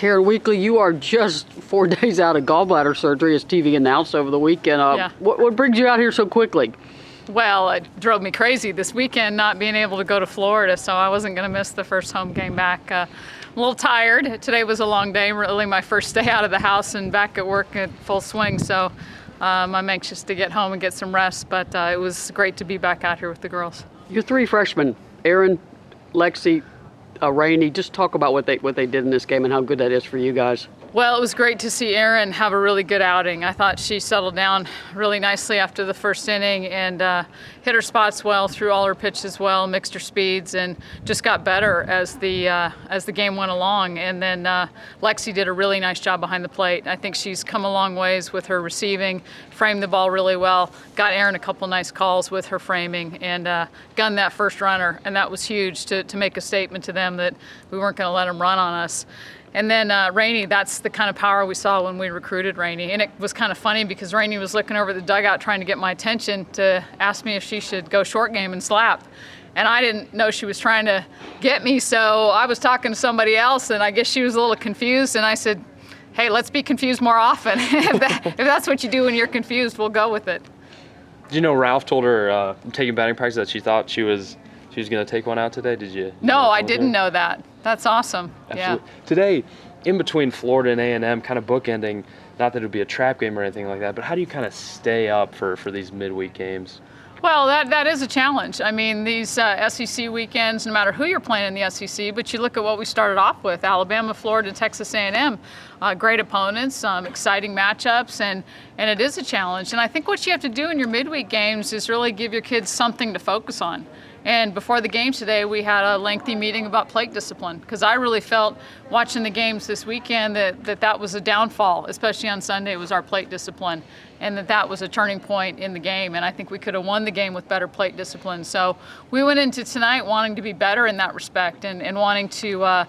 Karen Weekly, you are just 4 days out of gallbladder surgery, as TV announced over the weekend. What brings you out here so quickly? Well, it drove me crazy this weekend not being able to go to Florida, so I wasn't going to miss the first home game back. I'm a little tired. Today was a long day, really my first day out of the house and back at work at full swing, so I'm anxious to get home and get some rest, but it was great to be back out here with the girls. Your 3 freshmen, Erin, Lexi, Rainey, just talk about what they did in this game and how good that is for you guys. Well, it was great to see Erin have a really good outing. I thought she settled down really nicely after the first inning and hit her spots well, threw all her pitches well, mixed her speeds, and just got better as the game went along. And then Lexi did a really nice job behind the plate. I think she's come a long ways with her receiving, framed the ball really well, got Erin a couple nice calls with her framing, and gunned that first runner. And that was huge to make a statement to them that we weren't going to let them run on us. And then Rainey, that's the kind of power we saw when we recruited Rainey. And it was kind of funny because Rainey was looking over the dugout trying to get my attention to ask me if she should go short game and slap. And I didn't know she was trying to get me, so I was talking to somebody else, and I guess she was a little confused. And I said, hey, let's be confused more often. If that's what you do when you're confused, we'll go with it. Did you know Ralph told her taking batting practice that she thought she was going to take one out today? Did you? No, I didn't know that. That's awesome. Absolutely. Yeah. Today, in between Florida and A&M, kind of bookending, not that it would be a trap game or anything like that, but how do you kind of stay up for these midweek games? Well, that is a challenge. I mean, these SEC weekends, no matter who you're playing in the SEC, but you look at what we started off with, Alabama, Florida, Texas A&M, great opponents, exciting matchups, and it is a challenge. And I think what you have to do in your midweek games is really give your kids something to focus on. And before the game today, we had a lengthy meeting about plate discipline, because I really felt watching the games this weekend that was a downfall, especially on Sunday, was our plate discipline, and that was a turning point in the game. And I think we could have won the game with better plate discipline. So we went into tonight wanting to be better in that respect and wanting to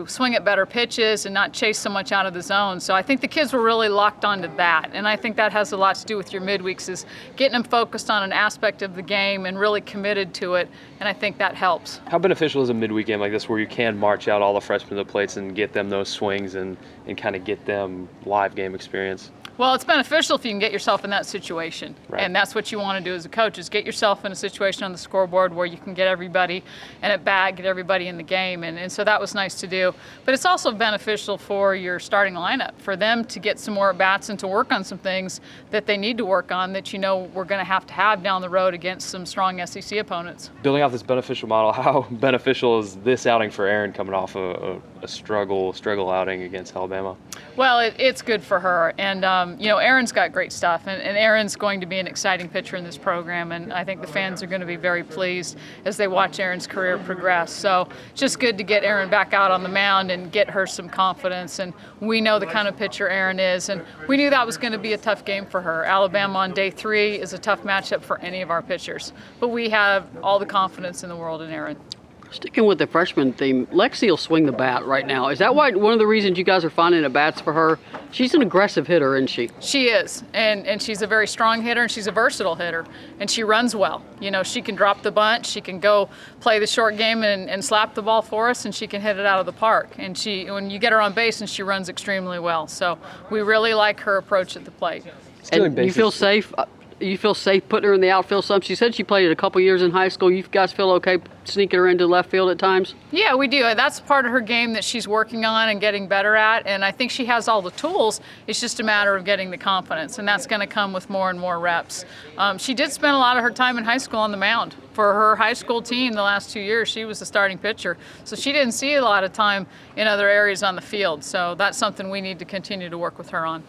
swing at better pitches and not chase so much out of the zone. So I think the kids were really locked onto that. And I think that has a lot to do with your midweeks, is getting them focused on an aspect of the game and really committed to it. And I think that helps. How beneficial is a midweek game like this where you can march out all the freshmen to the plates and get them those swings and kind of get them live game experience? Well, it's beneficial if you can get yourself in that situation. Right. And that's what you want to do as a coach, is get yourself in a situation on the scoreboard where you can get everybody and at bat, get everybody in the game. And so that was nice to do. But it's also beneficial for your starting lineup, for them to get some more at-bats and to work on some things that they need to work on that we're going to have down the road against some strong SEC opponents. Building off this beneficial model, how beneficial is this outing for Erin coming off a struggle outing against Alabama? Well, it's good for her. And, Erin's got great stuff. And Erin's going to be an exciting pitcher in this program. And I think the fans are going to be very pleased as they watch Erin's career progress. So just good to get Erin back out on the mound and get her some confidence. And we know the kind of pitcher Erin is. And we knew that was going to be a tough game for her. Alabama on day 3 is a tough matchup for any of our pitchers. But we have all the confidence in the world in Erin. Sticking with the freshman theme, Lexi will swing the bat right now. Is that why one of the reasons you guys are finding at bats for her? She's an aggressive hitter, isn't she? She is, and she's a very strong hitter, and she's a versatile hitter, and she runs well. She can drop the bunt, she can go play the short game and slap the ball for us, and she can hit it out of the park. And when you get her on base, and she runs extremely well. So we really like her approach at the plate. And you feel safe? You feel safe putting her in the outfield some? She said she played it a couple years in high school. You guys feel okay sneaking her into left field at times? Yeah, we do. That's part of her game that she's working on and getting better at, and I think she has all the tools. It's just a matter of getting the confidence, and that's going to come with more and more reps. She did spend a lot of her time in high school on the mound. For her high school team the last 2 years, she was the starting pitcher, so she didn't see a lot of time in other areas on the field, so that's something we need to continue to work with her on.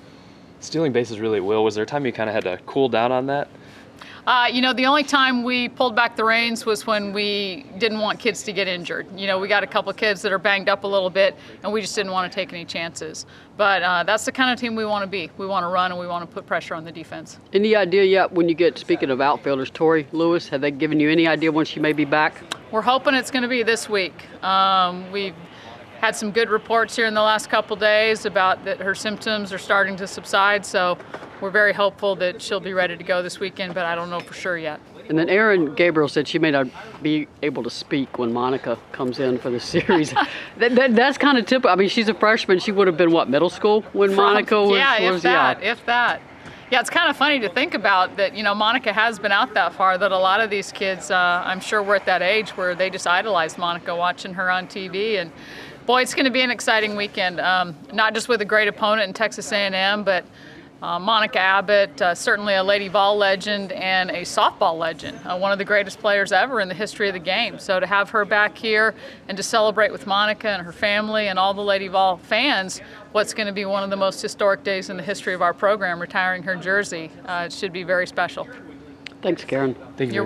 Stealing bases really will. Was there a time you kind of had to cool down on that? The only time we pulled back the reins was when we didn't want kids to get injured. We got a couple of kids that are banged up a little bit, and we just didn't want to take any chances. But that's the kind of team we want to be. We want to run, and we want to put pressure on the defense. Any idea yet when you get, speaking of outfielders, Tori Lewis, have they given you any idea when she may be back? We're hoping it's going to be this week. We've had some good reports here in the last couple days about that her symptoms are starting to subside, so we're very hopeful that she'll be ready to go this weekend, but I don't know for sure yet. And then Erin Gabriel said she may not be able to speak when Monica comes in for the series. That's kind of typical. I mean, she's a freshman. She would have been, what, middle school when Monica was? Yeah, if that. Yeah. Yeah, it's kind of funny to think about that, Monica has been out that far, that a lot of these kids, I'm sure were at that age where they just idolized Monica, watching her on TV. And boy, it's going to be an exciting weekend, not just with a great opponent in Texas A&M, but Monica Abbott, certainly a Lady Vol legend and a softball legend, one of the greatest players ever in the history of the game. So to have her back here and to celebrate with Monica and her family and all the Lady Vol fans, what's going to be one of the most historic days in the history of our program, retiring her jersey, it should be very special. Thanks, Karen. Thank you.